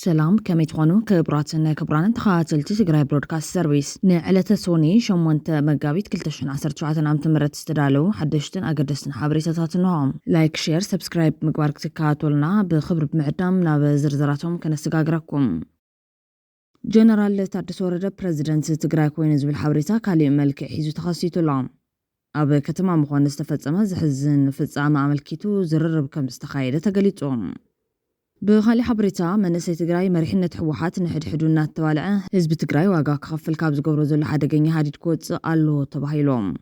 سلام كما تخونو كبراتنا كبران تخاتلتي تقراي برودكاست سيرفيس نعلة سوني شمونت مقابيت كلتشن عصر شوعتن عم تمرت استدالو حدشتن أقدستن حابريتاتاتنهم لايك شير سبسكرايب مقبارك تكاتولنا بخبر بمعدام ناب زرزراتهم كنستقاقركم جنرال تادس ورد بريزيدنت تقراي كوين زبل حابريتا كالي ملك حيزو تخصيتو لام أب كتما مخوان استفزما زحزن فزعما عملكيتو زررب كم استخايدة تقليتهم بخالي حبريتا منسي تقراي مريحنة حوحات نحد حدونا التوالعة حزب تقراي واقا كخفل كابز قبرو زل حدقيني هادي تكوت قالو تباهيلوم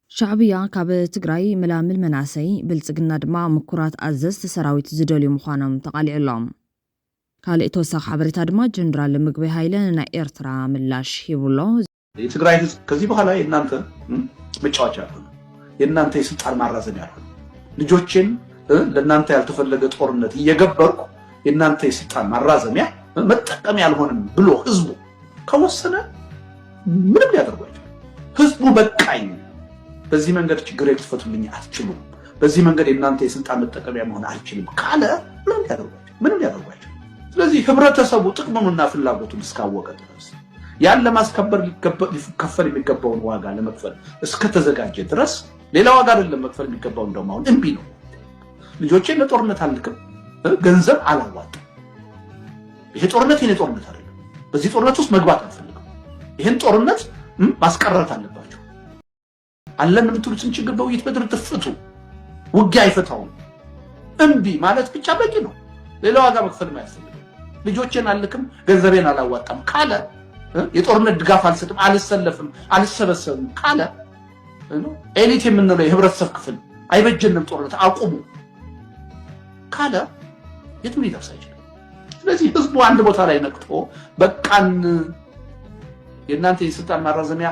شعبية كاب تقراي ملامل مناسي بلتقنا دماء مكورات أزز تسراوي تزدولي مخانم تقالي علوم كالي اتوساق حبريتا دماء جنرال لمقبي هايلان نا إيرترا ملاش هيبولو تقراي كذي بخالا ينانت بچواچا ينانت يسلطان معرازن يالون ልጆችን ለናንተ ያልተፈለገ ጦርነት እየገበርኩ የናንተ የስልጣን ማራዘሚያ መጠቀም ያልሆነም ብሎ ህዝቡ ከወሰነ ምንም ሊያደርጓቸው ህዝቡ በቃኝ በዚህ መንገድ ችግር ልትፈቱልኝ አትችሉም በዚህ መንገድ የናንተ የስልጣን መጠቀሚያ መሆን አልችልም ካለ ምንም ሊያደርጓቸው ስለዚህ ህብረተሰቡ ጥቅሙንና ፍላጎቱን እስካወቀ ድረስ ያን ለማስከበር ሊከፈል የሚገባውን ዋጋ ለመክፈል እስከተዘጋጀ ድረስ ሌላ ዋጋ አይደለም መክፈል የሚገባው እንደውም አሁን እንቢ ነው ልጆቼን ለጦርነት አልልክም ገንዘብ አላዋጣም ይሄ ጦርነት የኔ ጦርነት አይደለም በዚህ ጦርነት ውስጥ መግባት አልፈልግም ይሄን ጦርነት ማስቀረት አለባቸው አለን የምትሉትን ችግር በውይይት በድርድር ፍቱ ውጊያ አይፈታውም እንቢ ማለት ብቻ በቂ ነው ሌላ ዋጋ መክፈል ማያስፈልግም ልጆቼን አልልክም ገንዘቤን አላዋጣም ካለ የጦርነት ድጋፍ አልሰጥም አልሰለፍም አልሰበሰብም ካለ ኤሊት የምንለው የህብረተሰብ ክፍል አይበጀንም ጦርነት አቁሙ ካለ የትም ሊደርስ አይችልም ስለዚህ ህዝቡ አንድ ቦታ ላይ ነቅቶ በቃን የናንተ የስልጣን ማራዘሚያ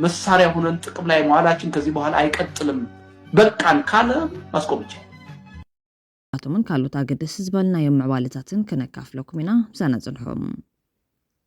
መሳሪያ ሆነን ጥቅም ላይ መዋላችን ከዚህ በኋላ አይቀጥልም በቃን ካለ ማስቆም ይችላል አቶምን ካሉት አገደስ ህዝባልና የምዕባለታትን ከነካፍለኩምና ዘናጽንሖም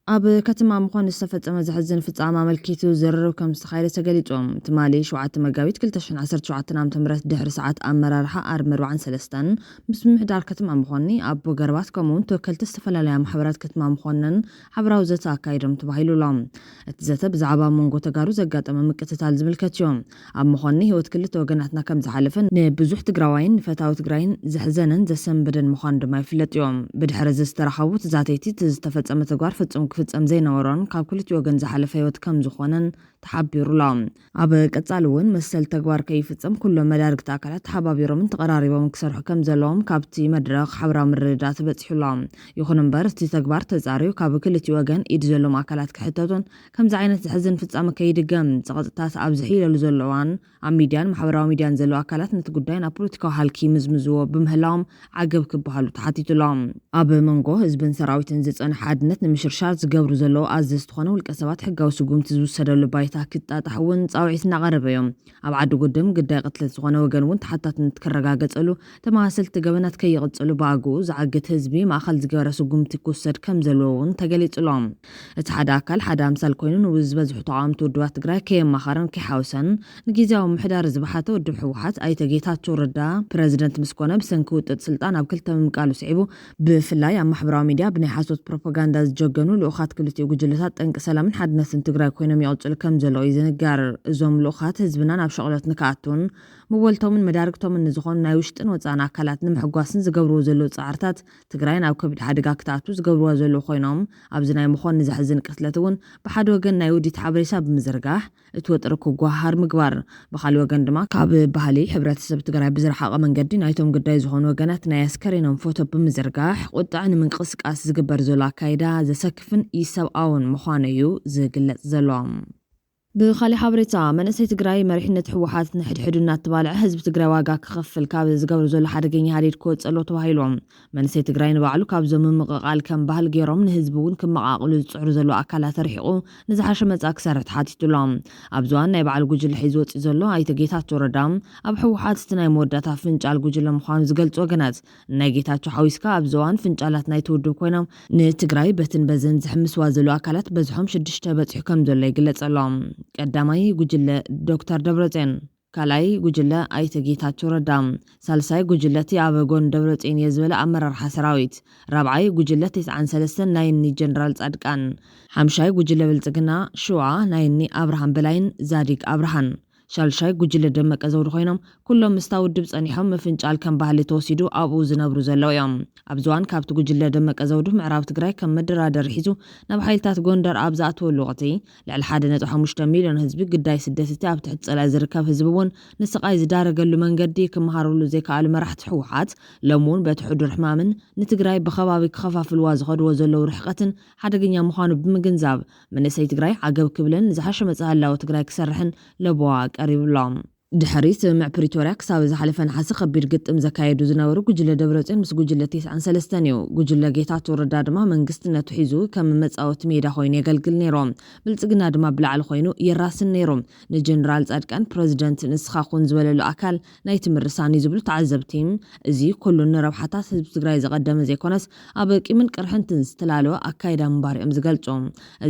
أب كتم مخون استفدت مزحزن في الطعام ملكيتو زرر وكم استخايلة تقليتهم تمالي شوعات مقاويت كل تشن عسر شوعات نام تمرت دحر ساعات أمرا رح أرمر وعن سلستان بسم محدار كتم مخوني أب قربات كمون توكل تستفل عليها محبرات كتم مخونن حبراو زتا كايرم تباهيلو لام اتزتا بزعبا منغو تقارو زقات أمام مكتتال زملكتيوم أب مخوني هو تكلت وقناتنا كم زحالفن بزوح تقراوين فتاو تقراين زحزنن زسم بدن مخون دما يفلت يوم بدحر زسترحاوت زاتيتي تزتفت أمتقوار فتم كفتم زي نوران كاب كل توجن زحلف هيوت كم زخونن تحبير لام أب كتسالون مسل تجوار كيف تسم كل مدارك تاكلت حبابيرو من تقراري ومكسر حكم زلوم كابتي مدرق حبرا مردات بتحلام يخونن برس تجبار تزاريو كاب كل توجن يدزلوم أكلات كحتتون كم زعينة حزن في تسام كيد جم تقطعت أبزحيل لزلوان عم ميدان محبرا ميدان زلو أكلات نتقدين أبوليتيكا هالكي مزمزو بمهلام عجب كبهالو تحتي تلام أب منجو هزبن سراوي تنزت أنا حدنت نمشرشات زجبرو زلو عزز تخانو الكسبات حجة وسجوم تزوج سدل بايته كتا تحون صاوعتنا غربة يوم أبعد قدام قد قتل صغنا وجن وانت حتى نتكرر قتلو تماثلت جبنات كي قتلو بعجوز عجت هزبي ما خلت جارة سجوم تكسر كم زلون تجلت لام اتحدا كل حدا مسال كونن وزبز طعام تودوات جرا كي مخارن كحوسن نجيزاهم محدار زبحته ودبحوحات أي تجيتات توردا بريزيدنت مسكونة بسنكوت السلطان أبكل تم قالوا سعيبو بفلاي أما حبرا ميديا بني حاسوت بروباغندا جوجنو لأخات كلتي وجلسات انك سلام حد ناس تقرا كوينم يقول كم زلو يزنقار زوم لأخات هزبنا ناب شغلات نكاتون مولتو من مداركتو من نزخون نايوشتن وصانا كالات نمحقواسن زقبرو زلو صعرتات تقراين أو كبد حدقا كتاتو زقبرو زلو خوينوم أبزناي مخون نزحزن كتلتون بحد وقن نايودي تحابريسا بمزرقاح اتوتركو قوهار مقبار بخالي وقن دما كاب بحالي حبرات سب تقراي بزرحاقا من قدي نايتوم قداي زخون وقنات نايسكرينوم فوتو بمزرقاح قطعن من قسك آس زقبر زولا كايدا زسكفن إيساو آون مخانيو زقلت زلوم بخالي حبريتا منسي تقراي مريحنة حوحات نحد حدونا تبالع حزب تقراي واقع كخفل كابز قبل زول حدقيني هاليد كود سألو تباهيلوم منسي تقراي نبعلو كابزو من مقاقال كم بهال جيروم نهزبون كم مقاقلو تسعر زلو أكالات رحيقو نزحش مز أكسر تحاتي تلام أبزوان نايبعلو قجل حيزوت زلو أي تقيتات توردام أب حوحات ستناي موداتا فنجال قجل مخان زقلت وقنات نايقيتات حويسكا أبزوان فنجالات ناي تودو كوينام نتقراي بتن بزن زحمس وازلو أكالات بزحوم شدشتا بتحكم زلو يقلت علام قدامي قجل دكتور دبرتين ካላይ ጉጅለ ኣይተ ጌታቸው ረዳ ሳልሳይ ጉጅለቲ ኣብ ጎን ደብረጽዮን የዝበለ ኣመራርሓ ሰራዊት ራብዓይ ጉጅለ 93 ናይኒ ጀነራል ጻድቃን ሓምሻይ ጉጅለ ብልጽግና ሸዋ ናይኒ አብርሃም በላይን ዛዲግ አብርሃን ሻልሻይ ጉጅለ ደመቀ ዘውዱ ኮይኖም ኩሎም ምስታውድብ ጸኒሖም ምፍንጫል ከም ባህሊ ተወሲዱ ኣብኡ ዝነብሩ ዘለው እዮም ኣብ ዝዋን ካብቲ ጉጅለ ደመቀ ዘውዱ ምዕራብ ትግራይ ከም መደራደሪ ሒዙ ናብ ሓይልታት ጎንደር ኣብ ዝኣተወሉ ወቕቲ ልዕሊ 1.5 ሚልዮን ህዝቢ ግዳይ ስደት ኣብ ትሕቲ ጸላኢ ዝርከብ ህዝቢ እውን ንስቃይ ዝዳረገሉ መንገዲ ክመሃረሉ ዘይከኣሉ መራሕቲ ሕወሓት ሎሚ እውን በቲ ሕዱር ሕማምን ንትግራይ ብኸባቢ ክኸፋፍልዋ ዝኸድዎ ዘለው ርሕቀትን ሓደገኛ ምዃኑ ብምግንዛብ መንእሰይ ትግራይ ዓገብ ክብልን ዝሓሸ መጽሃላዊ ትግራይ ክሰርሕን ለቦዋ ቀሪብሎም ድሕሪት ምዕ ፕሪቶሪያ ክሳብ ዝሓለፈ ነሓሲ ከቢድ ግጥም ዘካየዱ ዝነበሩ ጉጅለ ደብረጽዮን ምስ ጉጅለ 93 እዩ ጉጅለ ጌታቸው ረዳ ድማ መንግስትነቱ ሒዙ ከም መጻወቲ ሜዳ ኮይኑ የገልግል ነይሮም ብልጽግና ድማ ብላዕሊ ኮይኑ የራስን ነይሮም ንጀነራል ጻድቃን ፕሬዚደንት ንስኻኹን ዝበለሉ ኣካል ናይ ትምርሳኒ ዝብሉ ተዓዘብቲ እዚ ኩሉ ንረብሓታት ህዝቢ ትግራይ ዘቀደመ ዘይኮነስ ኣብ ቂምን ቅርሕንትን ዝተላለወ ኣካይዳ ምንባር እዮም ዝገልጹ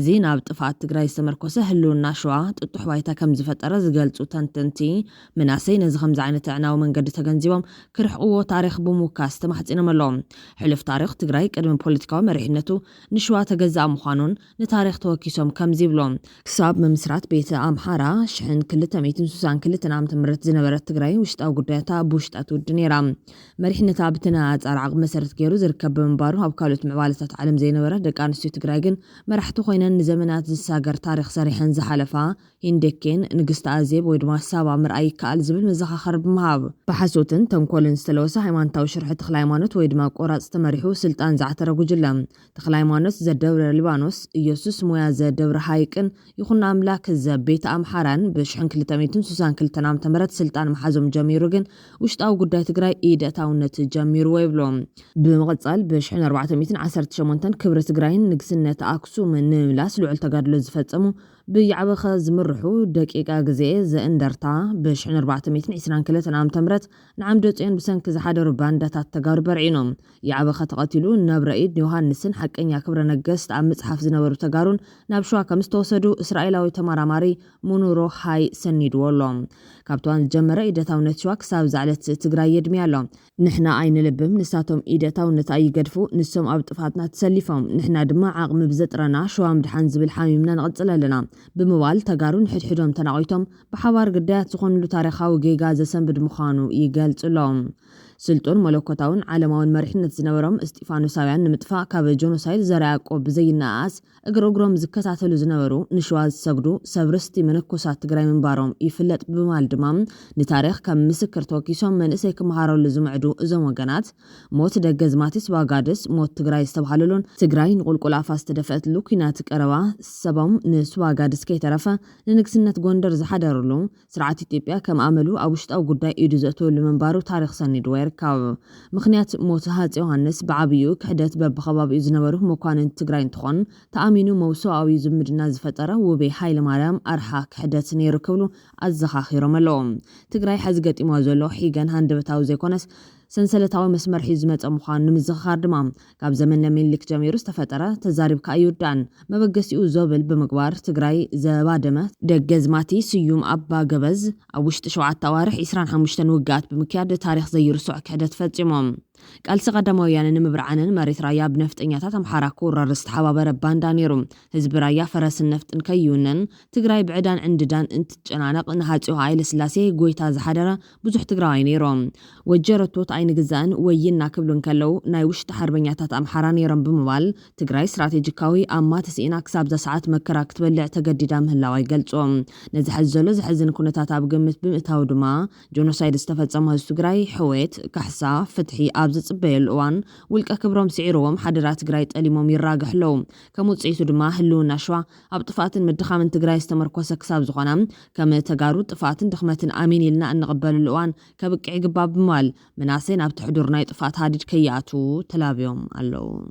እዚ ናብ ጥፋት ትግራይ ዝተመርኮሰ ህልውና ሸዋ ጥጡሕ ባይታ ከም ዝፈጠረ ዝገልጹ ተንተንቲ مناسي نزخم زعينة عناو من قد تجنزيهم كرحقو تاريخ بموكاس تمحتين ملهم حلف تاريخ تجري قدم بوليتيكا مريحنته نشوا تجزأ مخانون نتاريخ توكيسهم كم زيبلهم كساب من مسرات بيت أمحارة شحن كل تميتين سوسان كل تنام تمرت زنبرت تجري وشت أو قدرتها بوشت أتود الدنيا مريحنة تابتنا أرعق مسرت جيرو زركب منبارو هبكالوت معوالة عالم زينبرت دكان استو تجريجن مرحتو خينا زمنات الساجر تاريخ صريحا زحلفا يندكين نقصت أزيب ويدما السابع مرأي كأل زبل مزخخر بمهاب بحسوتن تنكولن ستلوسا هيمانتاو شرح تخلايمانوت ويدما قورات استمريحو سلطان زعتر جلم تخلايمانوت زد دور لبانوس يوسوس مويا زد دور هايكن يخون أملاك زد بيت أمحاران بشحن كل تميتن سوسان كل تنام تمرت سلطان محازم جميروغن وشتاو قداي تقراي إيدا تاونت جميرو ويبلوم بمغتصال بشحن 418 كبر تقراين نقسنة أكسو من نملاس لعل تقادلو زفتسمو بيعبخ زمرحو دقيقة غزي زاندرتا بشحن 422 عام تمرت نعم دوتين بسنك زحادر باندات تقار برعينهم يعبخ تقاتلو ناب رئيد يوهانسن حقين يكبر نقست عم مصحف زنورو تقارون ناب شوا كمستوسدو إسرائيلاوي تماراماري مونورو هاي سنيد واللهم كابتوان الجمرة إيدتاونت شواك ساب زعلت تقراي يدميالهم نحنا عين لبم نساتهم إيدتاونت أي قدفو نسوم أبطفاتنا تسلفهم نحنا دما عقم بزترنا شوا مدحان زبل حامي منا نغطل لنا بموال تقارون حدحدهم تنعويتهم بحوار قدات سخون له تاريخاو جيجا زسنبد مخانو يقالت لهم سلطون ملوكتاون عالماون مرحنة زنورهم استيفانوساويان نمتفا كاب جونوسايد زراعقو بزي الناس اقروقروم زكتاتلو زنورو نشواز سقدو سبرستي منكوسات تقراي من بارهم يفلت بمال دمام نتاريخ كم مسكر توكيسهم من اسي كمهارو لزمعدو ازم وقنات موت دقزماتيس واقادس موت تقراي استبحاللون تقراي نقول قلافاس تدفت لوكينات قروا سبام نس واقادس كي ترفا لنكسنة قوندر زحادرلو سرعات إثيوبيا كم عملو أوشت أو قداي إيدوزاتو لمنبارو تاريخ سني دوير كاو مخنيات موتهات يوهانس بعبيو كحدات باب خباب إزنبرو مكان تقراين تخون تأمينو موسو أو يزمدنا زفترة وبي حيل مارام أرحا كحدات نيركولو الزخاخيرو ملوم تقراي حزقت إمازولو حيقان هاندبتاو زيكونس سنسلتاوي مسمر حزمت أمخان نمزخار دمام كاب زمن لمن لك جميرو استفترة تزارب كأيودان مبقسيو زوبل بمقبار تقراي زبادمة دقزماتي سيوم أبا قبز أوشت شوعات توارح إسران حمشتن وقات بمكياد تاريخ زي رسوع كحدت فتجمهم قال سقدمويان نمبرعنن مريت رايا بنفط انياتات امحاراكو ررست حبابر باندانيروم حزب رايا فرس النفط انكيونن تقراي بعدان عنددان انت تجنانق نهاجو هاي لسلاسي قويتا زحادرة بزح تقراي نيروم وجرتوت عين قزان وينا كبلون كلو ناي وش تحربنياتات امحارانيروم بموال تقراي استراتيجيكاوي اما تسئينا كساب ساعات مكراك تبلع تقديدا مهلاوي قلتوم نزحزلو زحزن كونتات ابقمت بمئتاو دما جونوسايد استفتصم هز تقراي حويت كحسا فتحي أبز صبي الأوان ولك كبرهم سعيروهم حدرات تقراي تقليمهم يراقح لهم كموصيتو دما هلونا شوا أبطفات مدخا من تقراي استمركوسا كساب زغنام كما تقارو طفات دخمة آمين لنا أن نقبل الأوان كبقعي قباب بمال مناسين أبتحضرنا طفات هادج كياتو تلابيهم اللو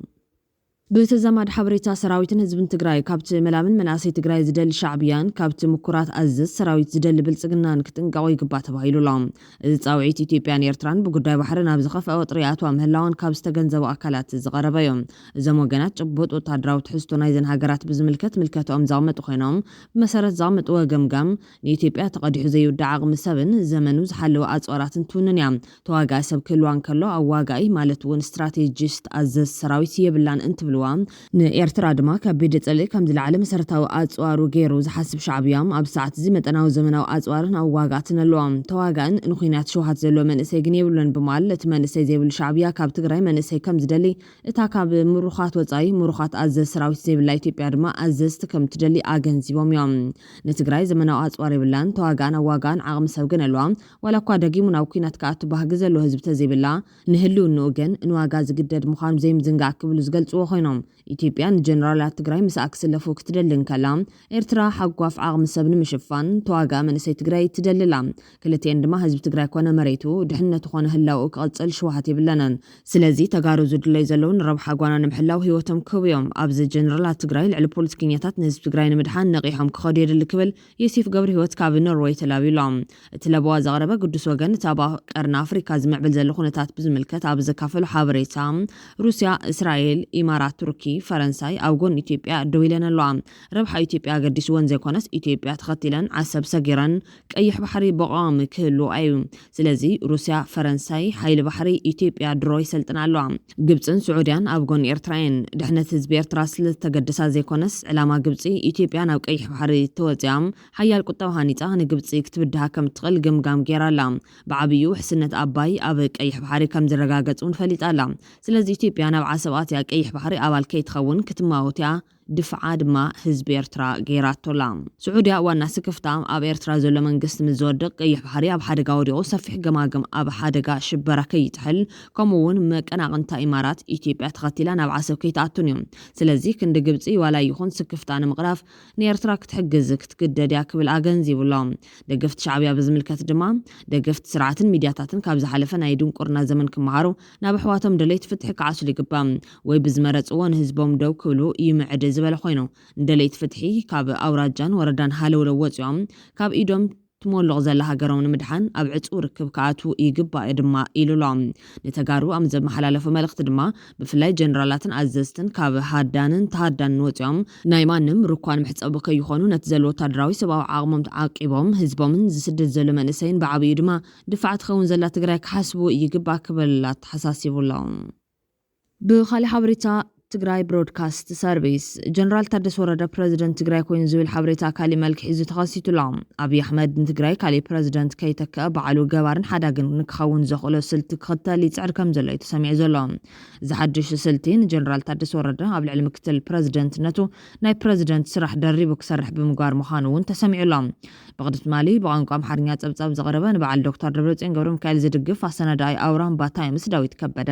بتزامد حبريتا سراويتن هزبن تግራይ ካብቲ መላምን መናሰይ ትግራይ ዝደል ሻዕብያን ካብቲ ምኩራት ኣዘዝ ሰራዊት ዝደል ብልጽግናን ክትንቀቆ ይግባእ ተባሂሉሎም እዚ ጻውዒት ኢትዮጵያን ኤርትራን ብጉዳይ ባሕርን ኣብ ዝኸፍአ ወጥሪያቱ ምህላውን ካብ ዝተገንዘቡ ኣካላት ዝቐረበዮም እዞም ወገናት ጭቡጥ ወታደራዊ ትሕዝቶ ናይ ዘን ሃገራት ብዝምልከት ምልከቶም ዘቕመጡ ኮይኖም ብመሰረት ዘቕመጥዎ ገምጋም ንኢትዮጵያ ተቐዲሑ ዘይውዳዕ ዓቕሚ ሰብን ዘመኑ ዝሓለወ ኣጽዋራትን ትውንን እያ ተዋጋኢ ሰብ ክህልዋን ከሎ ኣዋጋኢ ማለት እውን ስትራቴጂስት ኣዘዝ ሰራዊት የብላን እንትብሉ ንኤርትራ ድማ ከቢድ ፀልኢ ከም ዝለዓለ መሰረታዊ ኣጽዋሩ ገይሩ ዝሓስብ ሻዕብያም ኣብ ሰዓት እዚ መጠናዊ ዘመናዊ ኣጽዋርን ኣዋጋትን ኣለዎም ተዋጋእን ንኹናት ሸውሃት ዘሎ መንእሰይ ግን የብሉን ብማል እቲ መንእሰይ ዘይብሉ ሻዕብያ ካብ ትግራይ መንእሰይ ከም ዝደሊ እታ ካብ ምሩኻት ወጻኢ ምሩኻት ኣዘዝ ሰራዊት ዘይብላ ኢትዮጵያ ድማ ኣዘዝቲ ከም ትደሊ ኣገንዚቦም እዮም ንትግራይ ዘመናዊ ኣጽዋር የብላን ተዋጋእን ኣዋጋእን ዓቕሚ ሰብ ግን ኣለዋ ዋላ እኳ ደጊሙ ናብ ኩናት ከኣቱ ባህጊ ዘሎ ህዝቢ ተዘይብላ ንህልውንኡ ግን ንዋጋ ዝግደድ ምዃኑ ዘይምዝንጋዕ ክብሉ ዝገልጽዎ ኮይኖም ኢትዮጵያ ንጀነራላት ትግራይ ምስኣክ ክስለፉ ክትደልን ከላ ኤርትራ ሓጓፍ ዓቕሚ ሰብ ንምሽፋን ተዋጋ መንእሰይ ትግራይ ትደልላ ክልቲአን ድማ ህዝቢ ትግራይ ኮነ መሬቱ ድሕነቱ ኮነ ህላው ክቕጽል ሸውሃት ይብለናን ስለዚ ተጋሩ ዝድለይ ዘለውን ረብሓ ጓና ንምሕላው ህይወቶም ክብዮም ኣብዚ ጀነራላት ትግራይ ልዕሊ ፖለቲከኛታት ንህዝቢ ትግራይ ንምድሓን ነቂሖም ክኸዱ የድሊ ክብል ዮሴፍ ገብረ ህይወት ካብ ኖርዌይ ተላቢሎም እቲ ለበዋ ዘቕረበ ቅዱስ ወገን እታ ቀርና ኣፍሪካ ዝምዕብል ዘሎ ኩነታት ብዝምልከት ኣብ ዘካፈሉ ሓበሬታ ሩስያ እስራኤል ኢማራት ቱርኪ ፈረንሳይ ኣብ ጎን ኢትዮጵያ ደው ኢለን ኣለዋ ረብሓ ኢትዮጵያ ገዲስወን ዘይኮነስ ኢትዮጵያ ተኸቲለን ዓሰብ ሰጊረን ቀይሕ ባሕሪ በቋሚ ክህሉ እዩ ስለዚ ሩስያ ፈረንሳይ ሓይሊ ባሕሪ ኢትዮጵያ ድሮ ይሰልጥና ኣለዋ ግብፅን ስዑድያን ኣብ ጎን ኤርትራን ድሕነት ህዝቢ ኤርትራ ስለተገደሳ ዘይኮነስ ዕላማ ግብፂ ኢትዮጵያ ናብ ቀይሕ ባሕሪ ተወፅያም ሓያል ቁጠባ ሃኒፃ ንግብፂ ክትብድሃ ከም ትኽእል ግምጋም ጌራላ ብዓብዩ ውሕስነት ኣባይ ኣብ ቀይሕ ባሕሪ ከም ዝረጋገፁን ፈሊጣላ ስለዚ ኢትዮጵያ ናብ ዓሰባት ያ ቀይሕ ባሕሪ ኣባል ከይትኸውን ክትማወትያ ድፍዓ ድማ ህዝቢ ኤርትራ ገይራቶላ ስዑድያ ዋና ስክፍታ ኣብ ኤርትራ ዘሎ መንግስቲ ምዝወድቕ ቀይሕ ባሕሪ ኣብ ሓደጋ ወዲቑ ሰፊሕ ገማግም ኣብ ሓደጋ ሽበራ ከይትሕል ከምኡውን መቀናቕንታ ኢማራት ኢትዮጵያ ተኸቲላ ናብ ዓሰብ ከይተኣቱን እዮም ስለዚ ክንዲ ግብፂ ዋላ ይኹን ስክፍታ ንምቕራፍ ንኤርትራ ክትሕግዝ ክትግደድ እያ ክብል ኣገንዚቡሎም ደገፍቲ ሻዕብያ ብዝምልከት ድማ ደገፍቲ ስርዓትን ሚድያታትን ካብ ዝሓለፈ ናይ ድንቁርና ዘመን ክመሃሩ ናብ ኣሕዋቶም ደለይቲ ፍትሒ ክዓስሉ ይግባእ ወይ ብዝመረፅዎ ንህዝቦም ደው ክብሉ ይምዕድ ዝበለ ኮይኑ እንደለይት ፍትሒ ካብ ኣውራጃን ወረዳን ሃለውለው ወፅኦም ካብ ኢዶም ትሞልቕ ዘላ ሃገሮም ንምድሓን ኣብ ዕፁ ርክብ ከኣቱ ይግባእ ድማ ኢሉሎም ንተጋሩ ኣብ ዘመሓላለፉ መልእኽቲ ድማ ብፍላይ ጀነራላትን ኣዘዝትን ካብ ሃዳንን ተሃዳንን ወፅኦም ናይ ማንም ርኳን ምሕፀቡ ከይኾኑ ነቲ ዘሎ ወታደራዊ ሰብኣዊ ዓቕሞም ተዓቂቦም ህዝቦምን ዝስደድ ዘሎ መንእሰይን ብዓብዩ ድማ ድፋዕ ትኸውን ዘላ ትግራይ ክሓስቡ ይግባእ ክበላ ተሓሳሲቡሎም ብኻሊእ ሓበሬታ ትግራይ ብሮድካስት ሰርቪስ ጀነራል ታደሰ ወረደ ፕሬዝደንት ትግራይ ኮይኑ ዝብል ሓበሬታ ካሊእ መልክዕ ሒዙ ተኸሲቱሎም ኣብይ ኣሕመድ ንትግራይ ካሊእ ፕሬዝደንት ከይተክአ በዓሉ ገባርን ሓዳግን ንክኸውን ዘኽእሎ ስልቲ ክኽተል ይፅዕር ከም ዘሎ እዩ ተሰሚዑ ዘሎ ዝሓድሽ ስልቲ ንጀነራል ታደሰ ወረደ ኣብ ልዕሊ ምክትል ፕሬዝደንትነቱ ናይ ፕሬዝደንት ስራሕ ደሪቡ ክሰርሕ ብምግባር ምዃኑ እውን ተሰሚዑሎም ብቕድት ማሊ ብቋንቋ ኣምሓርኛ ፀብፃብ ዘቕረበ ንበዓል ዶክተር ደብረፅዮን ገብረ ሚካኤል ዝድግፍ ኣሰናዳኢ ኣውራምባ ታይምስ ዳዊት ከበደ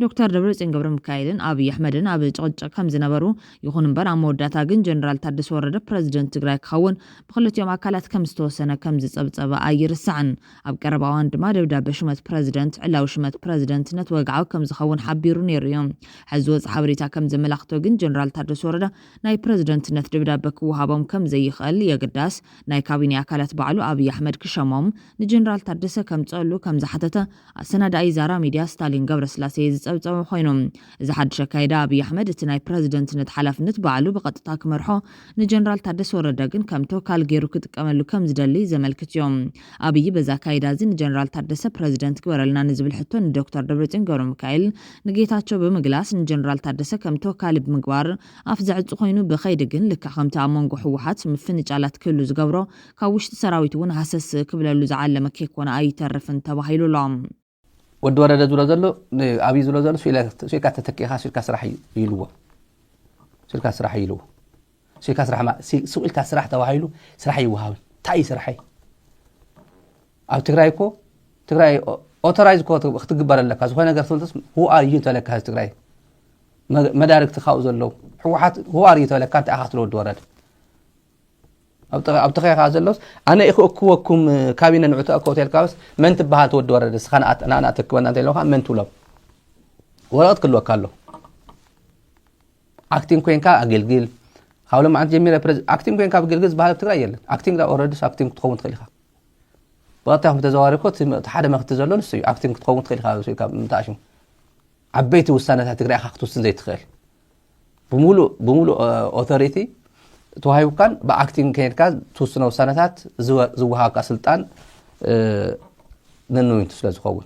ዶክተር ደብረፅዮን ገብረ ሚካኤልን ኣብይ ኣሕመድን ኣብ ጭቕጭቕ ከም ዝነበሩ ይኹን እምበር ኣብ መወዳእታ ግን ጀነራል ታደሰ ወረደ ፕሬዝደንት ትግራይ ክኸውን ብክልቲኦም ኣካላት ከም ዝተወሰነ ከም ዝፀብፀበ ኣይርስዕን ኣብ ቀረባ እዋን ድማ ደብዳቤ ሹመት ፕሬዝደንት ዕላዊ ሹመት ፕሬዝደንትነት ወግዓዊ ከም ዝኸውን ሓቢሩ ነይሩ እዮም ሕዚ ወፅ ሓበሬታ ከም ዘመላኽቶ ግን ጀነራል ታደሰ ወረደ ናይ ፕሬዝደንትነት ደብዳቤ ክወሃቦም ከም ዘይኽእል የግዳስ ናይ ካቢኔ ኣካላት በዓሉ ኣብይ ኣሕመድ ክሸሞም ንጀነራል ታደሰ ከምፀሉ ከም ዝሓተተ ኣሰናዳኢ ዛራ ሚድያ ስታሊን ገብረስላሴ ዝፀብፀበ ኮይኖም እዚ ሓድሽ ኣካይዳ ኣብይ ኣሕመድ እቲ ናይ ፕሬዝደንትነት ሓላፍነት በዓሉ ብቐጥታ ክመርሖ ንጀነራል ታደሰ ወረደ ግን ከም ተወካል ገይሩ ክጥቀመሉ ከም ዝደሊ ዘመልክት እዮም ኣብይ በዛ ኣካይዳ እዚ ንጀነራል ታደሰ ፕሬዝደንት ክበረልና ንዝብል ሕቶ ንዶክተር ደብረፅዮን ገብረ ሚካኤል ንጌታቸው ብምግላስ ንጀነራል ታደሰ ከም ተወካሊ ብምግባር ኣፍ ዘዕፁ ኮይኑ ብኸይዲ ግን ልክዕ ከምቲ ኣብ መንጎ ሕወሓት ምፍንጫላት ክህሉ ዝገብሮ ካብ ውሽጢ ሰራዊት እውን ሃሰስ ክብለሉ ዝዓለመ ከይኮነ ኣይተርፍን ተባሂሉሎም ወዲ ወረደ ዝብሎ ዘሎ ኣብይ ዝብሎ ዘሎ ስኢልካ ተተኪኻ ስኢልካ ስራሕ ኢልዎ ስኢልካ ስራሕ ኢልዎ ስኢልካ ስራሕ ተባሂሉ ስራሕ ይወሃብ እንታይ ስራሕ ኣብ ትግራይ እኮ ትግራይ ኦቶራይዝ እኮ ክትግበረለካ ዝኾነ ነገር ትብልተስ ሁ ኣር ዩ ተለካ ትግራይ መዳርክቲ ካብኡ ዘለው ሕወሓት ሁ ኣር ዩ ተለካ እንታይ ኢኻ ክትብሎ ወዲ ወረደ ኣብ ተኸኻ ዘሎስ ኣነ እክእክወኩም ካቢነ ንዑ ተእክቦ ተልካበስ መን ትበሃል ትወዲ ወረደ ስኻነ ኣና ተክበና እንተይለካ መን ትብሎም ወረቐት ክልወካ ኣሎ ኣክቲንግ ኮይንካ ኣገልግል ካብሎም አንተ ጀሚረ ኣክቲንግ ኮይንካ ኣገልግል ዝበሃል ትግራይ የለን ኣክቲንግ ዳ ኦልሬዲ ኣክቲንግ ክትኸውን ትኽእል ኢኻ በቃ ተዘዋሪኮ ሓደ መክት ዘሎ ንሱ ኣክቲንግ ክትኸውን ትኽእል ኢኻ ወይካ ምንታሽም ዓበይቲ ውሳነታት ትግራይ ኢኻ ክትውስን ዘይትኽእል بمولو authority توهايو كان بأكتين كان كذا توصلنا وسنوات زوها كسلطان ننو ينتسلز خوون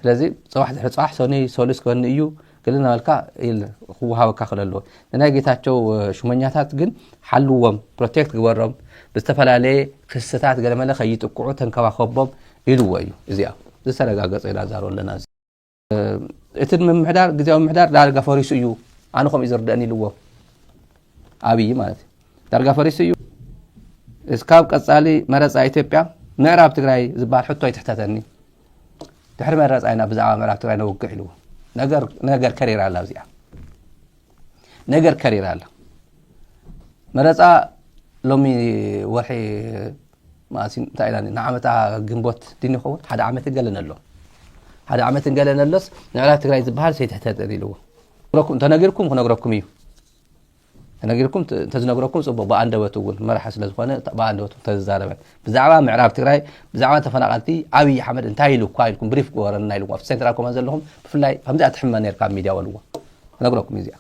لذي صواحد صح سوني سولس كون يو كلنا مالكا هو هوا كخللو أنا جيت أشوف شو منياتات جن حلوهم protect جوارهم بستفعل عليه قصتات قال ماله خيط وقعتهم كوا خبهم يلويو زيا ده سر جاجس إلى زارو لنا اتن من محدار جزاهم محدار دارجا فاريسو يو أنا خم يزردني لوا أبي مالتي دارجا فاريسو يو إسكاب كسالي مرز أيتبيا نعرف تقرأي زبال حطوا يتحتتني تحرم مرز أينا بزعام مرز تقرأي نوقع له نجر كرير على زيا نجر كرير على مرز لومي وحي ما سين تايلاني نعمتها جنبوت ديني خو حدا عمت قالنا له هذا عمت قالنا لس نعرف تقرأي زبال سيتحتتني له نقولكم تناجركم ونقولكم يو تناجركم تزنقولكم صوب بعندوت وقول ما راح أسلز خانة بعندوت تزارب بزعوا معراب تقرأي بزعوا تفنقلتي أبي حمد انتهيلو كوايلكم بريف قوارن نايلو في سنتراكم أنزل لهم في الله فهمت أتحمل نركب ميديا والوا نقولكم يزيا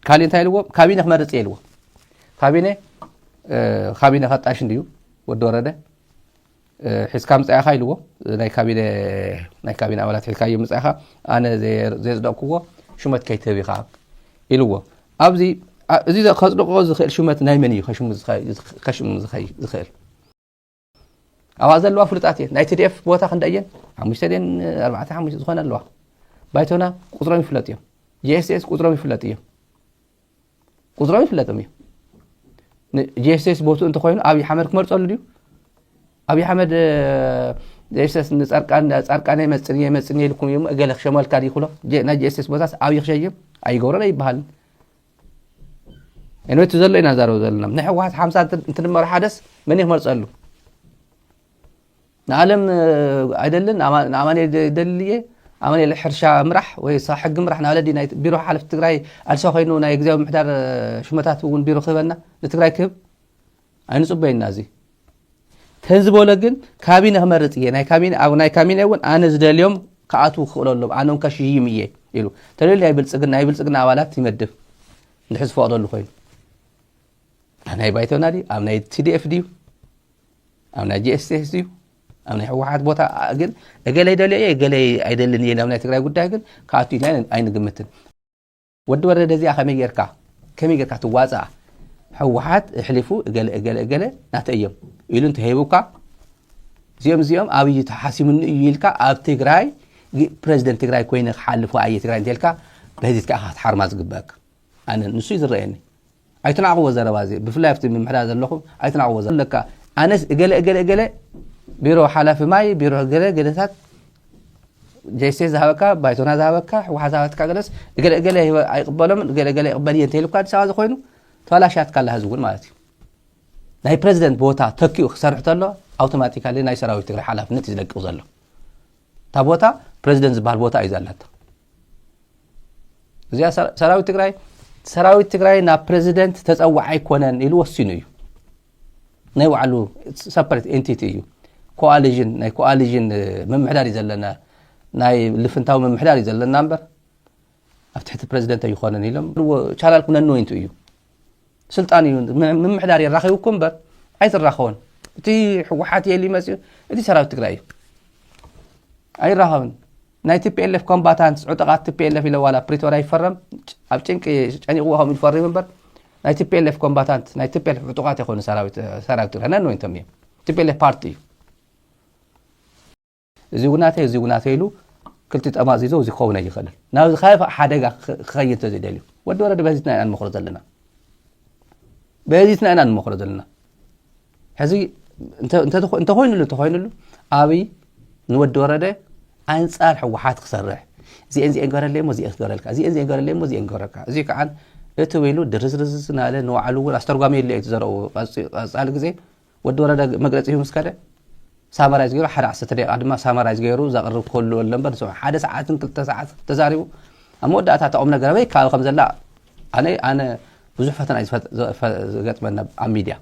كالي انتهيلو كابينة مرت يلوا كابينة خط عشان ديو والدور ده حس كام ساعة خايلوا ناي كابينة أولاد حكاية مساحة أنا زي دقوة شو ما تكيتبي خاب إلوا أبزي إذا خذ قوز خير شو ما تنايمني خشم زخير أوازن اللوا فرطاتي ناي TDF بوتا خنداين عمش تدين 4 عمش زخنا اللوا بايتونا قطرامي فلاتيا GSS قطرامي فلاتيا GSS بوتو أنت خوين أبي حمر كمرت قالوا ديو أبي حمد جيسس نسأركان مسنية لكم يوم أجل شمال كاري خلا جينا جيسس بس أبي خشية أي جورا أي بحال إنه تزل لنا زارو زلنا نحن واحد 5 أنت لما راح حدث من يهمل سألو نعلم عدلن عماني دلية عماني الحرشة مرح ويصاحق مرح نعلدي بيروح على تجراي الساخينو نايجزاو محدار شمتات ون بيروح خبرنا لتجراي كب أنا صبي النازي تنزب ولكن كابينة مرتية ناي كابينة ون أنا زد اليوم كأتو خلولهم أنا كشيء مية يلو ترى اللي يبلسقنا أولاد يمدف نحس فوق الله خير أنا يبايتونا دي أنا TDF ديو أنا GSS ديو أنا واحد بوتا أجل يدلي أيدلني أنا تقرأ قد أجل كأتو ينين أين قمتن ودور الذي أخمي يركع كم يركع توازع واحد يحلفوا أجل ناتيهم يلون تهيبوكا زيوم أبي تحاسمون يلكا أب تجراي بريزيدنت تجراي كوين حلفوا أي تجراي تلكا بهذه كأخذ حرماز قباك أنا نسوي زريني أيتنا عوض زروازي بفلافت من محل لكم أيتنا عوض لك أنا أجل بيروح حلف ماي بيروح جلسات جيسي ذهبك بايتونا ذهبك واحد ذهبك جلس أجل يقبلهم أجل يقبلي ينتهلوا سواء خوينو فلا شات كله هزول مالتي ناي بريزيدنت بوتا تكيو خسرت له اوتوماتيكالي ناي سراوي تغري حلفنت يزلقوا زلو تا بوتا بريزيدنت زبال بوتا يزلت زي سراوي تغراي نا بريزيدنت تصوع يكونن يلو وسينو ناي وعلو سيبريت انتيتي يو كواليجن من محدار يزلنا ناي لفنتاو من محدار يزلنا نمبر افتحت بريزيدنت يخونن يلم شالال كنا نو انتو يو سلطاني من محدار يراخيوكم بر عايز الراخون تي حوحاتي اللي مسيو دي سراو تقراي اي راهون ناي TPLF كومباتانس عطقات TPLF الى ولا بريتورا يفرم ابچنك يعني هو هم يفرم بر ناي TPLF كومباتانت ناي TPLF عطقات يكون سراوت انا نو انتمي TPLF بارتي زيغناتي لو كلت امازيزو زي خونا يخلل ناو خايف حدغا خيت زي دليو ود ورد بزيتنا ان مخرج لنا بهذيتنا أنا المخرج لنا هذي أنت خوين له أبي نود ورده أنصار حوحات خسرح زي إنجار اللي مو زي إنجار لك زي إنجار اللي مو زي إنجارك زي كأن اتويلو درز ناله نوعلو ولا استرقامي اللي يتزرعوا أسألك زي ود ورده مقرأتهم مسكرة سامرايز غيرو حد 10 دقيقة عندما سامرايز غيرو زقرب كله اللمبر سو 1 ساعة 3 ساعات تزاريو أمودة أتعوم نجربي كم زلا أنا ብዙሕ ፈተና ዝገጥመና ኣብ ሚድያ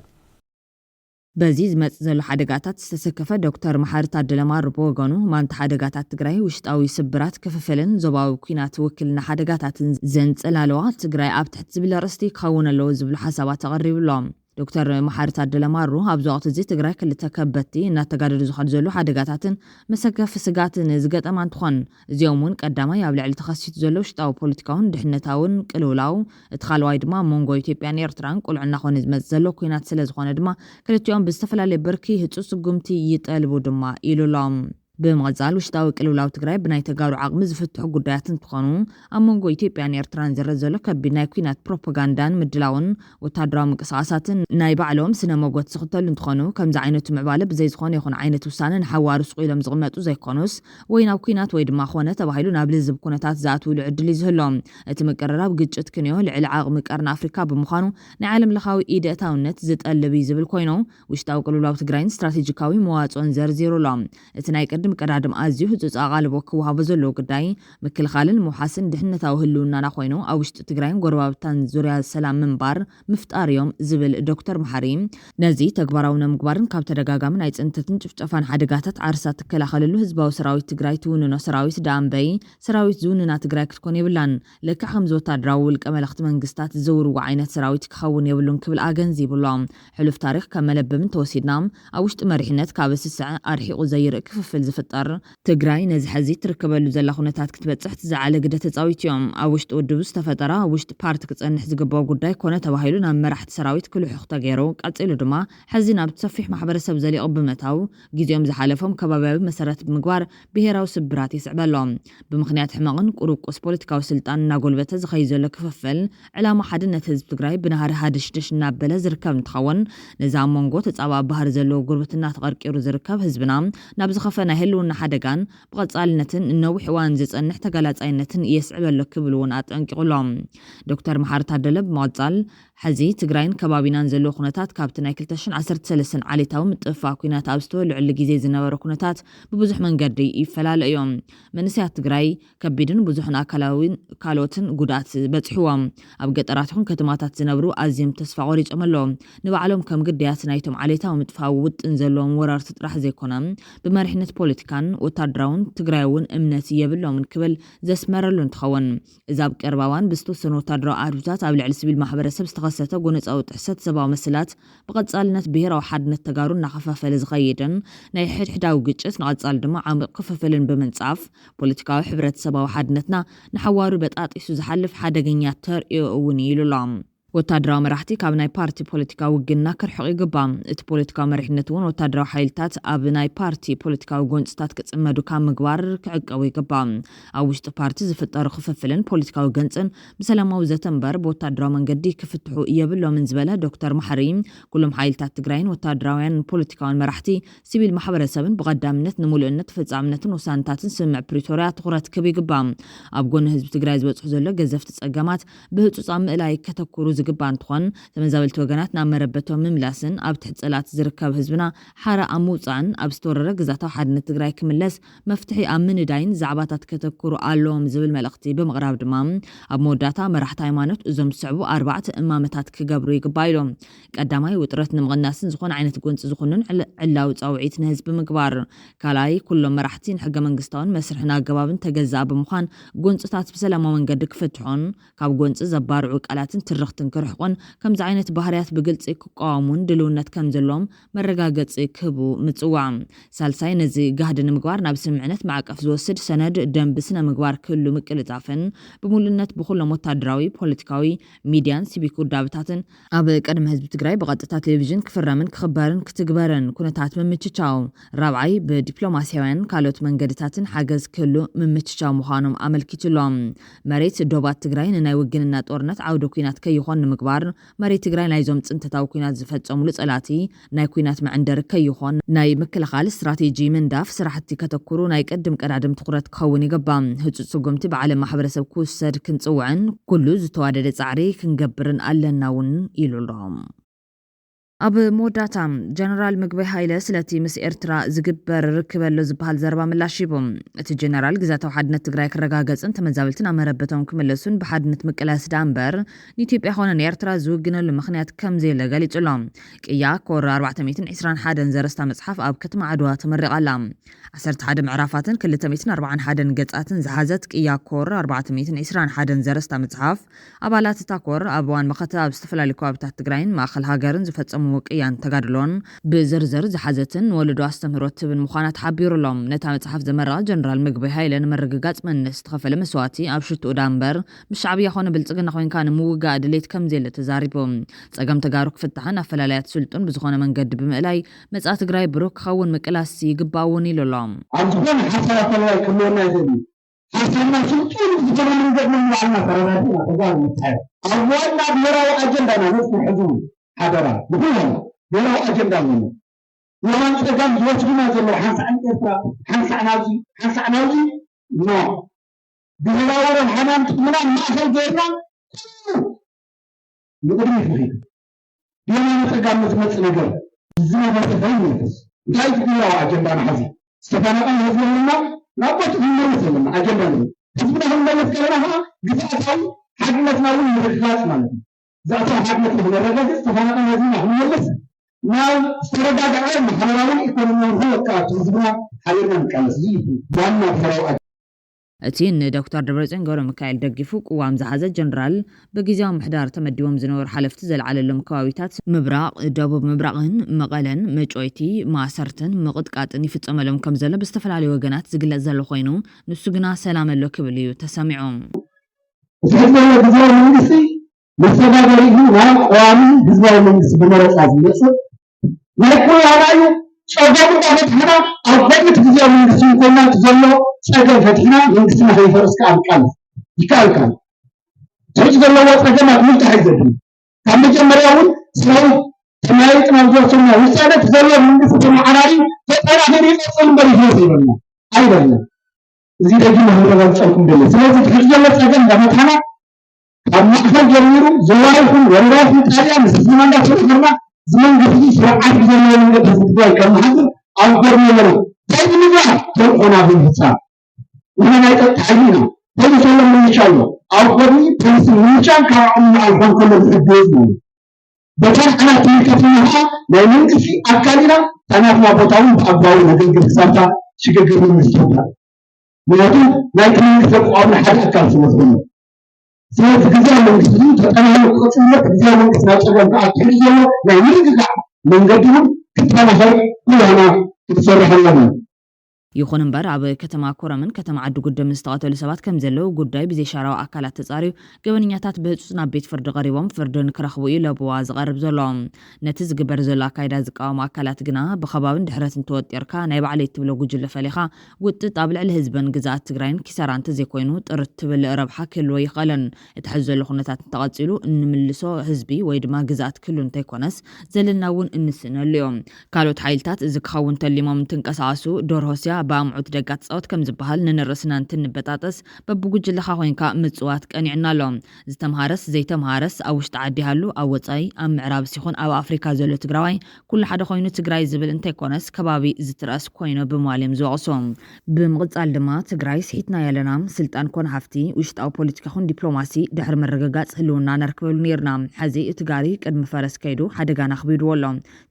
በዚ ዝመጽእ ዘሎ ሓደጋታት ዝተሰከፈ ዶክተር መሓሪ ታደለ ማሩ ብወገኑ ማንታ ሓደጋታት ትግራይ ውሽጣዊ ስብራት ክፍፍልን ዞባዊ ኩናት ውክልና ሓደጋታትን ዘንጸላለዋ ትግራይ ኣብ ትሕቲ ዝብል ርእስቲ ክኸውን ኣለዎ ዝብሉ ሓሳባት ተቐሪብሎም ዶክተር መሓሪ ታደለ ማሩ ኣብ ወቅት እዚ ትግራይ ክልተ ከበድቲ እናተጋደሉ ዝኸዱ ዘሎ ሓደጋታትን መሰከፍ ስጋትን ዝገጠማ እንትኾን እዚኦም እውን ቀዳማይ ኣብ ልዕሊ ተኸሲቱ ዘሎ ውሽጣዊ ፖለቲካውን ድሕነታውን ቅልውላው እቲ ካልዋይ ድማ ሞንጎ ኢትዮጵያን ኤርትራን ቁልዕና ኮነ ዝመጽእ ዘሎ ኩናት ስለ ዝኾነ ድማ ክልቲኦም ብዝተፈላለየ ብርኪ ህጹጽ ስጉምቲ ይጠልቡ ድማ ኢሉሎም بمغزال وشتاوي قلولاو تግራይ ብናይ ተጋሩ ዓቕሚ ዝፍትሑ ጉዳያት እንትኾኑ ኣብ መንጎ ኢትዮጵያን ኤርትራን ዘረዘሎ ከቢድ ናይ ኩናት ፕሮፓጋንዳን ምድላውን ወታደራዊ ምንቅስቓሳትን ናይ ባዕሎም ስነ መጎት ዝኽተሉ እንትኾኑ ከምዚ ዓይነቱ ምዕባለ ብዘይ ዝኾነ ይኹን ዓይነት ውሳነ ንሓዋሩ ስቑኢሎም ዝቕመጡ ዘይኮኑስ ወይ ናብ ኩናት ወይ ድማ ኾነ ተባሂሉ ናብ ልዝብ ኩነታት ዝኣትውሉ ዕድል ይዝህሎም እቲ ምቅርራብ ግጭት ክንዮ ልዕሊ ዓቕሚ ቀርኒ ኣፍሪካ ብምዃኑ ናይ ዓለም ለኻዊ ኢደእታውነት ዝጠልብ ዝብል ኮይኑ ውሽጣዊ ቅልውላው ትግራይን ስትራቴጂካዊ መዋጽኦን ዘርዚሩሎም እቲ ናይ ቅድም ቀዳድም ኣዝዩ ህጹጽ ኣቓልቦ ክወሃቦ ዘለዎ ጉዳይ ምክልኻልን ምውሓስን ድሕነታዊ ህልውናና ኮይኑ ኣብ ውሽጢ ትግራይን ጎረባብታን ዙርያ ሰላም ምንባር ምፍጣር እዮም ዝብል ዶክተር መሓሪ ነዚ ተግባራዊ ንምግባርን ካብ ተደጋጋሚ ናይ ጽንተትን ጭፍጨፋን ሓደጋታት ዓርሳት ትከላኸለሉ ህዝባዊ ሰራዊት ትግራይ ትውንኖ ሰራዊት ዳንበይ ሰራዊት ዝውንና ትግራይ ክትኮን የብላን ልክዕ ከምዚ ወታደራዊ ውልቀ መለኽቲ መንግስታት ዝውርዎ ዓይነት ሰራዊት ክኸውን የብሉን ክብል ኣገንዚብሎም ሕሉፍ ታሪክ ከም መለበምን ተወሲድና ኣብ ውሽጢ መሪሕነት ካብ እስስዕ ኣርሒቑ ዘይርኢ ክፍፍል ዝፍጠር ትግራይ ነዚ ሕዚ ትርከበሉ ዘላ ኩነታት ክትበጽሕ ትዝዓለ ግደ ተጻዊት እዮም ኣብ ውሽጢ ውድብ ዝተፈጠረ ኣብ ውሽጢ ፓርቲ ክጸንሕ ዝግባእ ጉዳይ ኮነ ተባሂሉ ናብ መራሕቲ ሰራዊት ክልሑኽ ተገይሩ ቀጺሉ ድማ ሕዚ ናብ ሰፊሕ ማሕበረሰብ ዘሊቕ ብምእታው ግዜኦም ዝሓለፎም ከባቢያዊ መሰረት ብምግባር ብሄራዊ ስብራት ይስዕበሎም ብምኽንያት ሕማቕን ቁርቁስ ፖለቲካዊ ስልጣን እናጎልበተ ዝኸይድ ዘሎ ክፍፍል ዕላማ ሓድነት ህዝቢ ትግራይ ብናሃሪ ሓድሽድሽ እናበለ ዝርከብ እንትኸውን ነዚ ኣብ መንጎ ተጻባእ ባህሪ ዘለዎ ጉርብትና ተቐርቂሩ ዝርከብ ህዝብና ናብ ዝኸፈ ናይ ህልውና ሓደጋን ብቐጻልነትን ነዊሕ እዋን ዝጸንሕ ተጋላጻይነትን የስዕበሎ ክብል እውን ኣጠንቂቑሎም ዶክተር መሓሪ ታደለ ብምቕጻል ሕዚ ትግራይን ከባቢናን ዘሎ ኩነታት ካብቲ ናይ 2013 ዓሌታዊ ምጥፍፋእ ኩናት ኣብ ዝተወልዕሉ ግዜ ዝነበረ ኩነታት ብብዙሕ መንገዲ ይፈላለዮም መንእሰያት ትግራይ ከቢድን ብዙሕን ኣካላዊን ካልኦትን ጉድኣት በጽሕዎም ኣብ ገጠራት ይኹን ከተማታት ዝነብሩ ኣዝዮም ተስፋ ቆሪጮም ኣለዎም ንባዕሎም ከም ግዳያት ናይቶም ዓሌታዊ ምጥፋእ ውጥን ዘለዎም ወረርቲ ጥራሕ ዘይኮነ ብመሪሕነት ፖለቲካን ወታደራውን ትግራይውን እምነት የብሎምን ክብል ዘስመረሉ እንትኸውን እዚ ኣብ ቀረባዋን ብዝተወሰኑ ወታደራዊ ኣድብታት ኣብ ልዕሊ ሲቪል ማሕበረሰብ ዝተኸሰተ ጎነፃዊ ጥሕሰት ሰብኣዊ መስላት ብቐጻልነት ብሄራዊ ሓድነት ተጋሩ እናኸፋፈለ ዝኸይድን ናይ ሕድሕዳዊ ግጭት ንቐጻሊ ድማ ዓሚቕ ክፍፍልን ብምንጻፍ ፖለቲካዊ ሕብረተሰባዊ ሓድነትና ንሓዋሩ በጣጢሱ ዝሓልፍ ሓደገኛ ተርእዮ እውን ይብሎም ወታደራዊ መራሕቲ ካብ ናይ ፓርቲ ፖለቲካዊ ውግንና ክርሕቕ ይግባእ እቲ ፖለቲካዊ መሪሕነት እውን ወታደራዊ ሓይልታት ኣብ ናይ ፓርቲ ፖለቲካዊ ጎንፅታት ክጽመዱ ካብ ምግባር ክዕቀቡ ይግባእ ኣብ ውሽጢ ፓርቲ ዝፍጠሩ ክፍፍልን ፖለቲካዊ ገንፅን ብሰላማዊ ዘተንበር ብወታደራዊ መንገዲ ክፍትሑ የብሎምን ዝበለ ዶክተር መሓሪ ኩሎም ሓይልታት ትግራይን ወታደራውያን ፖለቲካውን መራሕቲ ሲቪል ማሕበረሰብን ብቐዳምነት ንምሉእነት ፈጻምነትን ውሳነታትን ስምዕ ፕሪቶርያ ትኹረት ክህብ ይግባእ ኣብ ጎኒ ህዝቢ ትግራይ ዝበጽሑ ዘሎ ገዘፍቲ ጸገማት ብህጹጽ ኣብ ምእላይ ከተኩሩ ዝግባእ እንትኾን ተመዛበልቲ ወገናት ናብ መረበቶም ምምላስን ኣብ ትሕቲ ጸላት ዝርከብ ህዝብና ሓረ ኣብ ምውፃእን ኣብ ዝተወረረ ግዛታዊ ሓድነት ትግራይ ክምለስ መፍትሒ ኣብ ምንዳይን ዛዕባታት ከተኩሩ ኣለዎም ዝብል መልእኽቲ ብምቕራብ ድማ ኣብ መወዳእታ መራሕቲ ሃይማኖት እዞም ዝስዕቡ 4 እማመታት ክገብሩ ይግባእ ኢሎም ቀዳማይ ውጥረት ንምቕናስን ዝኾነ ዓይነት ጎንፂ ዝኾኑን ዕላዊ ጻውዒት ንህዝቢ ምግባር ካልኣይ ኩሎም መራሕቲ ንሕገ መንግስታውን መስርሕን ኣገባብን ተገዛእ ብምዃን ጎንፅታት ብሰላማዊ መንገዲ ክፍትሑን ካብ ጎንፂ ዘባርዑ ቃላትን ትርኽትን ክርሕቑን ከምዚ ዓይነት ባህርያት ብግልፂ ክቃወሙን ድልውነት ከም ዘለዎም መረጋገፂ ክህቡ ምጽዋዕ ሳልሳይ ነዚ ጋህዲ ንምግባር ናብ ስምዕነት ማዕቀፍ ዝወስድ ሰነድ ደንቢ ስነ ምግባር ክህሉ ምቅልጣፍን ብምሉእነት ብኩሎም ወታደራዊ ፖለቲካዊ ሚድያን ሲቪክ ውዳብታትን ኣብ ቀድሚ ህዝቢ ትግራይ ብቐጥታ ቴሌቪዥን ክፍረምን ክኽበርን ክትግበርን ኩነታት ምምችቻው ራብዓይ ብዲፕሎማስያውያን ካልኦት መንገድታትን ሓገዝ ክህሉ ምምችቻው ምዃኖም ኣመልኪቱሎም መሬት ዶባት ትግራይ ንናይ ውግንና ጦርነት ዓውደ ኩናት ከይኾን ንምግባር መሬት ትግራይ ናይዞም ጽንተታዊ ኩናት ዝፈጸሙሉ ጸላቲ ናይ ኩናት መዕንደር ከይኾን ናይ ምክልኻል ስትራቴጂ ምንዳፍ ስራሕቲ ከተኩሩ ናይ ቀድም ቀዳድም ትኹረት ክኸውን ይግባእ ህጹጽ ስጉምቲ ብዓለም ማሕበረሰብ ክውሰድ ክንጽውዕን ኩሉ ዝተዋደደ ጻዕሪ ክንገብርን ኣለና እውን ኢሉሎም ኣብ መወዳእታ ጀነራል ምግበይ ሃይለ ስለቲ ምስ ኤርትራ ዝግበር ርክበሎ ዝበሃል ዘረባ ምላሽ ሂቦም እቲ ጀነራል ግዛታዊ ሓድነት ትግራይ ክረጋገፅን ተመዛበልትን ኣመረበቶም ክምለሱን ብሓድነት ምቅላስ ዳ እምበር ንኢትዮጵያ ኮነ ንኤርትራ ዝውግነሉ ምክንያት ከምዘየለ ገሊጹሎም ቅያ ኮር 421 ዘረስታ መጽሓፍ ኣብ ከተማ ዓድዋ ተመሪቓላ 11 ምዕራፋትን 241 ገጻትን ዝሓዘት ቅያ ኮር 421 ዘረስታ መጽሓፍ ኣባላት እታ ኮር ኣብ እዋን መኸታ ኣብ ዝተፈላለዩ ከባቢታት ትግራይን ማእኸል ሃገርን ዝፈጸሙ ቅያን ተጋድሎን ብዝርዝር ዝሓዘትን ወለዶ ኣስተምህሮት ትብል ምዃና ተሓቢሩሎም ነታ መጽሓፍ ዘመረቐ ጀነራል ምግበይ ሃይለ ንምርግጋጽ መንግስቲ ዝተኸፈለ መስዋዕቲ ኣብ ሽቱኡ ዳ እምበር ምስ ሻዕብያ ኮነ ብልጽግና ኮንካ ንምውጋእ ድሌት ከምዘየለ ተዛሪቦም ጸገም ተጋሩ ክፍታሕን ኣፈላላያት ስልጡን ብዝኾነ መንገዲ ብምእላይ መጻኢ ትግራይ ብሩክ ክኸውን ምቅላስ ይግባውን ኢሎም አንተን ሐሳብ አፈላላይ ከመሆና ይዘኒ ሐሳብና ስልጡን ዝኮነ መንገድ ነው ያልና ፈራራቲ አተጋር ምታይ አዋና ብሔራዊ አጀንዳ ነው ህዝቡ ሀገራ ብሁሉ ብሔራዊ አጀንዳ ነው የማን ጸጋም ዝወስዱና ዘሎ ሐሳን ኤርትራ ሐሳናዚ ነው ብሔራዊ ረሃናን ጥምና ማእከል ገርና ይቅድም ይፍሪድ የማን ጸጋም ዝመጽ ነገር ዝነገር ተፈይስ እንታይ ብሔራዊ አጀንዳ ነው ሐዚ استفانقان هزمنا نابط المرس لنا أجندنا حزبنا هم ملك كلامها قطعتهم حقنتنا والمرخاص مالنا ذاتها حقنتنا من الرجال استفانقان هزمنا هم ملس ما استرد على محررون إقامنا هو كاتب حزبنا حالنا مكانس جيد وانا فراو እቲ ንዶክተር ደብረጽዮን ገብረ ሚካኤል ደግፉ ቅዋም ዝሓዘ ጀነራል በጊዜያዊ ምሕዳር ተመዲቦም ዝነበሩ ሓለፍቲ ዘለዓለሎም ከባቢታት ምብራቕ ደቡብ ምብራቕን መቐለን መጮይቲ ማሰርትን ምቕጥቃጥን ይፍጸመሎም ከም ዘሎ ብዝተፈላለዩ ወገናት ዝግለጽ ዘሎ ኮይኑ ንሱ ግና ሰላም ኣሎ ክብል እዩ ተሰሚዖም ህዝባዊ መንግስቲ መስተዳደሪ ናይ ቋሚ ህዝባዊ መንግስቲ ብመረፃ ዝመጽእ ናይ ኩላዩ ጸጋሙ ጣፈትና አበድት ጊዜ መንግስት ኮናት ዘሎ ጸጋም ፈትና መንግስትና ሀይፈርስካ አልቃል ይካልካል ሰጭ ዘሎ ጸጋም አጥሙት አይዘድም ከመጀመሪያውን ሰው ተማይጥ ናውጆችና ውሳነት ዘሎ መንግስት ተማራሪ ተጠራኸሪ ጽን በሪሆት ይበልና አይደለም እዚህ ደግሞ ማህበራዊ ጸልኩም ደለ ስለዚህ ከጀለ ጸጋም ለመታና አማፈር ጀምሩ ዘዋይሁን ወራይሁን ታዲያ ምስዝና እንዳተፈርማ زمانك في سرعات جميلة من التفكير كما هذا أنكر منه هذا نجاح تلقنا في الحساب وهنا يتحدينا هذا سلم من شاء الله أنكرني بس من شاء كأن أنكر كل الدنيا بتر أنا تلك فيها لا يمكن في أكلنا أنا ما بتعاون أبغى نقول كسرتا شيء كذي مستوى لكن لا يمكن تقوم حد أكل في المسلمين سيد كذا من جديد أنا أقول لك كذا من كذا شغل كأكيد لا يمكن من قديم كذا هاي كلها تتصرف لنا ይኹን እምበር ኣብ ከተማ ኮረምን ከተማ ዓዲ ጉደም ዝተቐተሉ ሰባት ከም ዘለዉ ጉዳይ ብዘይሻራዊ ኣካላት ተጻርዩ ገበነኛታት ብህፁፅ ናብ ቤት ፍርዲ ቀሪቦም ፍርዲ ንክረኽቡ እዩ ለብዋ ዝቐርብ ዘሎ ነቲ ዝግበር ዘሎ ኣካይዳ ዝቃወሙ ኣካላት ግና ብኸባብን ድሕረትን ተወጢርካ ናይ ባዕለይ ትብሎ ጉጅለ ፈሊኻ ውጥጥ ኣብ ልዕሊ ህዝብን ግዛኣት ትግራይን ኪሳራ እንተዘይኮይኑ ጥርት ትብል ረብሓ ክህልዎ ይኽእልን እቲ ሕዚ ዘሎ ኩነታት እንተቐፂሉ እንምልሶ ህዝቢ ወይ ድማ ግዛኣት ክህሉ እንተይኮነስ ዘለና እውን እንስእነሉ እዮም ካልኦት ሓይልታት እዚ ክኸውን ተሊሞም እንትንቀሳቐሱ ዶርሆስያ በአምዑት ደጋት ጻውት ከም ዝበሃል ንንርስና እንትንበጣጠስ በብጉጅለኻ ኮይንካ ምጽዋት ቀኒዕና ኣሎ ዝተምሃረስ ዘይተምሃረስ ኣብ ውሽጢ ዓዲ ሃሉ ኣብ ወጻኢ ኣብ ምዕራብ ሲኹን ኣብ ኣፍሪካ ዘሎ ትግራዋይ ኩሉ ሓደ ኮይኑ ትግራይ ዝብል እንተይኮነስ ከባቢ ዝትረስ ኮይኑ ብምዋልዮም ዝወቕሶም ብምቕጻል ድማ ትግራይ ስሒትና ያለና ስልጣን ኮነ ሃፍቲ ውሽጣዊ ፖለቲካ ኹን ዲፕሎማሲ ድሕሪ መረጋጋጽ ህልውና ነርክበሉ ነርና ሕዚ እቲ ጋሪ ቅድሚ ፈረስ ከይዱ ሓደጋ ናኽቢድዎ ኣሎ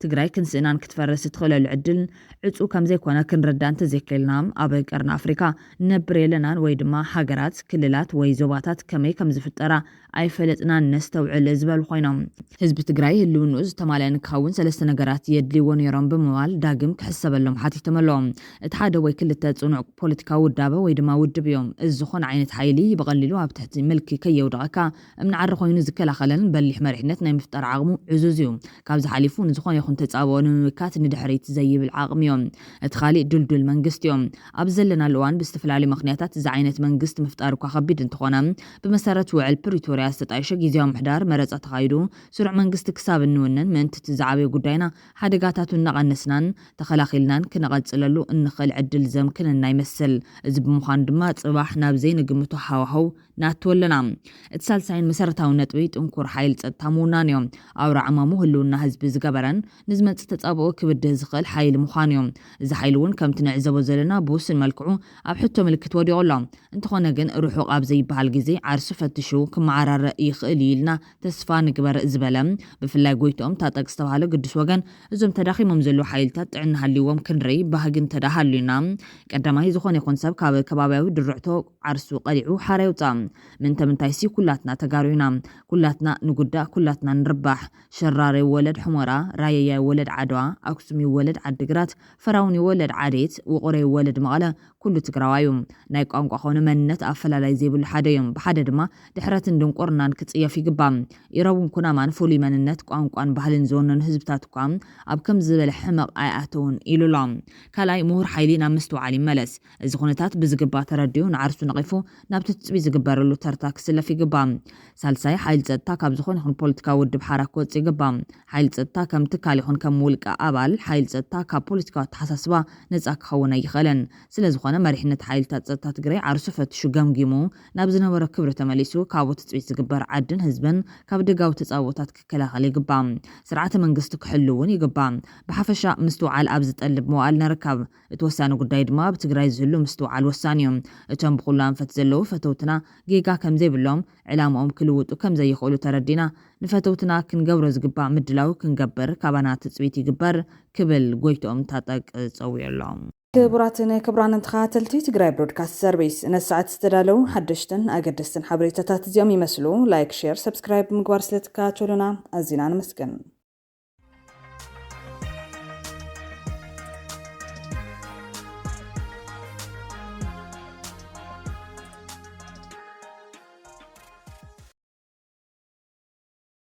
ትግራይ ክንስእናን ክትፈርስ ትኽእለሉ ዕድል ዕፁ ከም ዘይኮነ ክንረዳ እንተዘይከልና ኣብ ቀርና ኣፍሪካ ነብር የለናን ወይ ድማ ሃገራት ክልላት ወይ ዞባታት ከመይ ከም ዝፍጠራ ኣይፈለጥናን ነስተውዕል ዝበሉ ኮይኖም ህዝቢ ትግራይ ህልውንኡ ዝተማልአ ንክኸውን ሰለስተ ነገራት የድልይዎ ነይሮም ብምባል ዳግም ክሕሰበሎም ሓቲቶመሎም እቲ ሓደ ወይ ክልተ ጽኑዕ ፖለቲካዊ ውዳበ ወይ ድማ ውድብ እዮም እዚ ዝኾነ ዓይነት ሓይሊ ብቐሊሉ ኣብ ትሕቲ መልኪ ከየውድቐካ እምንዓሪ ኮይኑ ዝከላኸለን በሊሕ መሪሕነት ናይ ምፍጣር ዓቕሙ ዕዙዝ እዩ ካብዚ ሓሊፉ ንዝኾነ ይኹን ተጻብኦ ንምምካት ንድሕሪት ዘይብል ዓቕሚ እዮም እቲ ካሊእ ድልዱል መንግስቲ መንግስትዮም ኣብ ዘለና ልዋን ብዝተፈላለዩ ምክንያታት እዚ ዓይነት መንግስቲ ምፍጣር እኳ ከቢድ እንትኾነ ብመሰረት ውዕል ፕሪቶሪያ ዝተጣየሸ ጊዜያዊ ምሕዳር መረፃ ተኻይዱ ስሩዕ መንግስቲ ክሳብ እንውንን ምእንቲ ዝዓበየ ጉዳይና ሓደጋታቱ እናቐነስናን ተኸላኺልናን ክነቐጽለሉ እንኽእል ዕድል ዘምክነና ይመስል እዚ ብምዃኑ ድማ ጽባሕ ናብ ዘይንግምቶ ሃዋህው ናትወለና እቲ ሳልሳይን መሰረታዊ ነጥቢ ጥንኩር ሓይሊ ጸጥታ ምውናን እዮም ኣብ ራዕማሙ ህልውና ህዝቢ ዝገበረን ንዝመጽእ ተጻብኦ ክብድህ ዝኽእል ሓይሊ ምዃን እዮም እዚ ሓይሊ እውን ከምቲ ንዕዘቦ ዘለና ብውስን መልክዑ ኣብ ሕቶ ምልክት ወዲቑ ኣሎ እንተኾነ ግን ርሑቕ ኣብ ዘይበሃል ግዜ ዓርሱ ፈትሹ ክመዓራረ ይኽእል ኢልና ተስፋ ንግበር ዝበለ ብፍላይ ጎይቶኦም ታጠቅ ዝተባሃለ ቅዱስ ወገን እዞም ተዳኺሞም ዘለዉ ሓይልታት ጥዕና ሃልይዎም ክንርኢ ባህግን ተዳሃሉና ቀዳማይ ዝኾነ ይኹን ሰብ ካብ ከባቢያዊ ድርዕቶ ዓርሱ ቀሊዑ ሓራ ይውፃእ ምንታይ ሲ ኩላትና ተጋሩና ኩላትና ንጉዳእ ኩላትና ንርባሕ ሸራሪ ወለድ ሕሞራ ራየያ ወለድ ዓድዋ ኣክሱም ይወለድ ዓዲግራት ፈራውን ይወለድ ዓዴት ውቑረ ይወለድ መቐለ ኩሉ ትግራዋዩ ናይ ቋንቋ ኾነ መንነት ኣፈላላይ ዘይብሉ ሓደ እዮም ብሓደ ድማ ድሕረትን ድንቁርናን ክጽየፍ ይግባእ ኢሮብን ኩናማን ፍሉይ መንነት ቋንቋን ባህልን ዝወነኑ ህዝብታት እኳ ኣብ ከም ዝበለ ሕመቕ ኣይኣተውን ኢሉሎም ካልኣይ ምሁር ሓይሊ ናብ ምስትውዓል ይመለስ እዚ ኩነታት ብዝግባእ ተረዲኡ ንዓርሱ ነቒፉ ናብቲ ትፅቢ ዝግበረሉ ተርታ ክስለፍ ይግባእ ሳልሳይ ሓይሊ ጸጥታ ካብ ዝኾነ ይኹን ፖለቲካዊ ውድብ ሓራ ክወፅእ ይግባእ ሓይሊ ጸጥታ ከም ትካል ይኹን ከም ውልቀ ኣባል ሓይሊ ጸጥታ ካብ ፖለቲካዊ ኣተሓሳስባ ነፃ ክኸውን ኣይኽእልን ስለዝኾነ መሪሕነት ሓይልታት ጸጥታ ትግራይ ዓርሱ ፈትሹ ገምጊሙ ናብ ዝነበረ ክብሪ ተመሊሱ ካብኡ ትፅቢት ዝግበር ዓድን ህዝብን ካብ ደጋዊ ተጻውኦታት ክከላኸል ይግባእ ስርዓተ መንግስቲ ክሕሉ እውን ይግባእ ብሓፈሻ ምስትውዓል ኣብ ዝጠልብ መዋዕል ነርከብ እቲ ወሳኒ ጉዳይ ድማ ብትግራይ ዝህሉ ምስትውዓል ወሳኒ እዮም እቶም ብኩሉ ኣንፈት ዘለዉ ፈተውትና ጌጋ ከም ዘይብሎም ዕላማኦም ክልውጡ ከም ዘይኽእሉ ተረዲና ንፈተውትና ክንገብሮ ዝግባእ ምድላው ክንገብር ካባና ትፅቢት ይግበር ክብል ጎይቶኦም ታጠቅ ፀውየሎም ክቡራትን ክቡራንን ተኸታተልቲ ትግራይ ብሮድካስት ሰርቪስ ነሰዓት ዝተዳለው ሓደሽትን ኣገደስትን ሓበሬታታት እዚኦም ይመስሉ ላይክ ሼር ሰብስክራይብ ምግባር ስለትከታተሉና ኣዝና ንመስገን